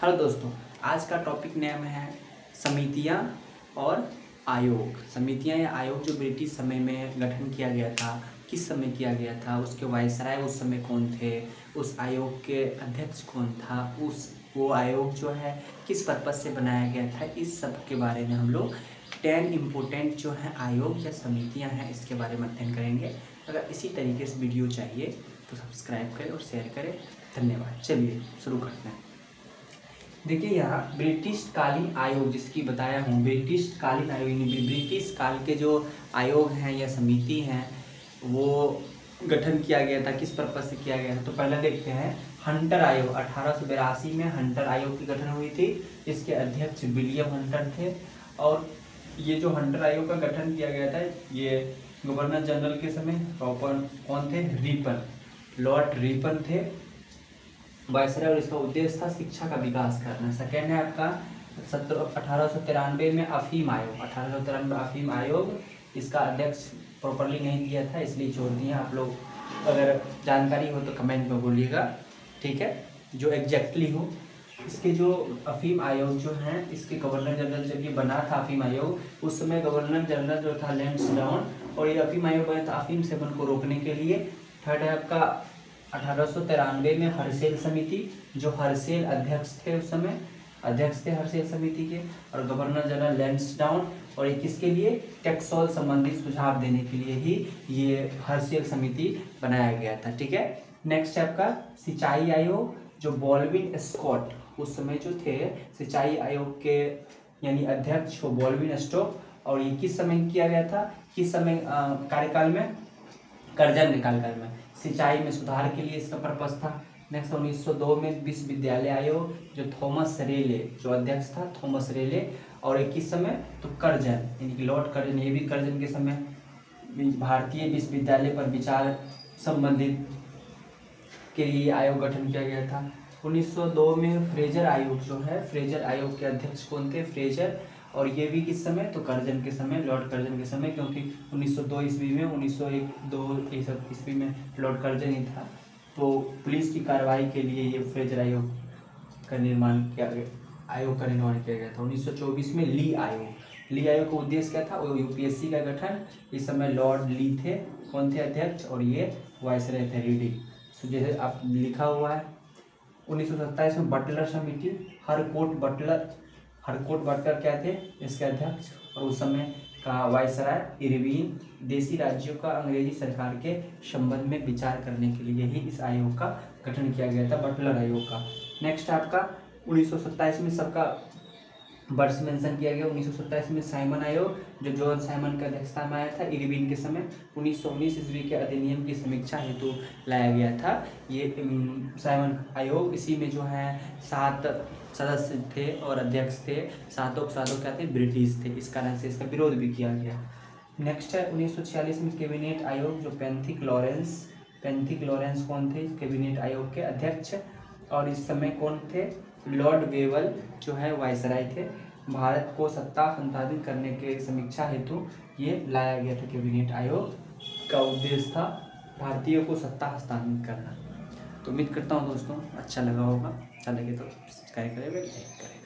Hello दोस्तों, आज का टॉपिक नेम है समितियां और आयोग। समितियां या आयोग जो ब्रिटिश समय में गठन किया गया था, किस समय किया गया था, उसके वायसराय उस समय कौन थे, उस आयोग के अध्यक्ष कौन था, वो आयोग जो है किस पर्पज से बनाया गया था, इस सब के बारे में हम लोग 10 इम्पोर्टेंट जो है आयोग या समितियां हैं इसके बारे में अध्ययन करेंगे। अगर इसी तरीके से वीडियो चाहिए तो सब्सक्राइब करें और शेयर करें। धन्यवाद। चलिए शुरू करते हैं। देखिए यहाँ ब्रिटिश कालीन आयोग जिसकी बताया हूँ, ब्रिटिश कालीन आयोग यानी ब्रिटिश काल के जो आयोग हैं या समिति हैं वो गठन किया गया था, किस पर्पज से किया गया था। तो पहले देखते हैं हंटर आयोग। 1882 में हंटर आयोग की गठन हुई थी। इसके अध्यक्ष विलियम हंटर थे। और ये जो हंटर आयोग का गठन किया गया था ये गवर्नर जनरल के समय कौन थे, रिपन, लॉर्ड रिपन थे वायसराय। और इसका उद्देश्य था शिक्षा का विकास करना। सेकेंड है आपका 1893 में अफीम आयोग। 1893 अफीम आयोग, इसका अध्यक्ष प्रॉपरली नहीं दिया था इसलिए छोड़ दिए। आप लोग अगर जानकारी हो तो कमेंट में बोलिएगा, ठीक है, जो एग्जैक्टली हो। इसके जो अफीम आयोग जो हैं, इसके गवर्नर जनरल जब ये बना था अफीम आयोग, उस समय गवर्नर जनरल जो था लैंसडाउन, और ये अफीम आयोग बना था अफीम सेवन को रोकने के लिए। थर्ड है आपका 1893 में हर्सेल समिति, जो हर्सेल अध्यक्ष थे उस समय, अध्यक्ष थे हर्सेल समिति के, और गवर्नर जनरल लैंसडाउन। और ये किसके लिए, टैक्सोल संबंधी सुझाव देने के लिए ही ये हर्सेल समिति बनाया गया था, ठीक है। नेक्स्ट है आपका सिंचाई आयोग, जो बॉल्विन स्कॉट उस समय जो थे सिंचाई आयोग के यानी अध्यक्ष वो बॉल्विन स्टॉक। और ये किस समय किया गया था, किस समय कार्यकाल में, कर्जन के कार्यकाल में, सिंचाई में सुधार के लिए इसका पर्पस था। नेक्स्ट 1902 में विश्वविद्यालय आयोग, जो थॉमस रेले जो अध्यक्ष था, थॉमस रेले। और ये किस समय, तो कर्जन यानी कि लॉर्ड कर्जन, ये भी कर्जन के समय भारतीय विश्वविद्यालय पर विचार संबंधित के लिए आयोग गठन किया गया था। 1902 में फ्रेजर आयोग जो है, फ्रेजर आयोग के अध्यक्ष कौन थे, फ्रेजर। और ये भी किस समय, तो कर्जन के समय, लॉर्ड कर्जन के समय, क्योंकि 1902 ईस्वी में, 1901-2 ईस्वी में लॉर्ड कर्जन ही था। तो पुलिस की कार्रवाई के लिए ये फ्रेजर आयोग का निर्माण किया गया, आयोग का निर्माण किया गया था। 1924 में ली आयोग, ली आयोग का उद्देश्य क्या था, वो यूपीएससी का गठन। इस समय लॉर्ड ली थे, कौन थे अध्यक्ष, और ये वायसराय थे, रीडिंग। तो जैसे आप लिखा हुआ है। 1927 में बटलर समिति, हरकोट बटलर क्या थे, इसके अध्यक्ष। और उस समय का वायसराय इरविन देशी राज्यों का अंग्रेजी सरकार के संबंध में विचार करने के लिए ही इस आयोग का गठन किया गया था, बटलर आयोग का। नेक्स्ट आपका 1927 में सबका वर्ष मेंशन किया गया। 1927 में साइमन आयोग, जो जॉन साइमन की अध्यक्षता में आया था इरविन के समय। 1919 ईस्वी के अधिनियम की समीक्षा हेतु लाया गया था ये साइमन आयोग। इसी में जो है 7 सदस्य थे और अध्यक्ष थे। सातों क्या थे, ब्रिटिश थे, इस कारण से इसका विरोध भी किया गया। नेक्स्ट है 1946 में कैबिनेट आयोग, जो पेंथिक लॉरेंस कौन थे, कैबिनेट आयोग के अध्यक्ष। और इस समय कौन थे, लॉर्ड वेवल जो है वायसराय थे। भारत को सत्ता संपादित करने के समीक्षा हेतु ये लाया गया था कैबिनेट आयोग। का उद्देश्य था भारतीयों को सत्ता हस्तांतरित करना। तो उम्मीद करता हूँ दोस्तों अच्छा लगा होगा। अच्छा लगे तो सब्सक्राइब करें, लाइक करें।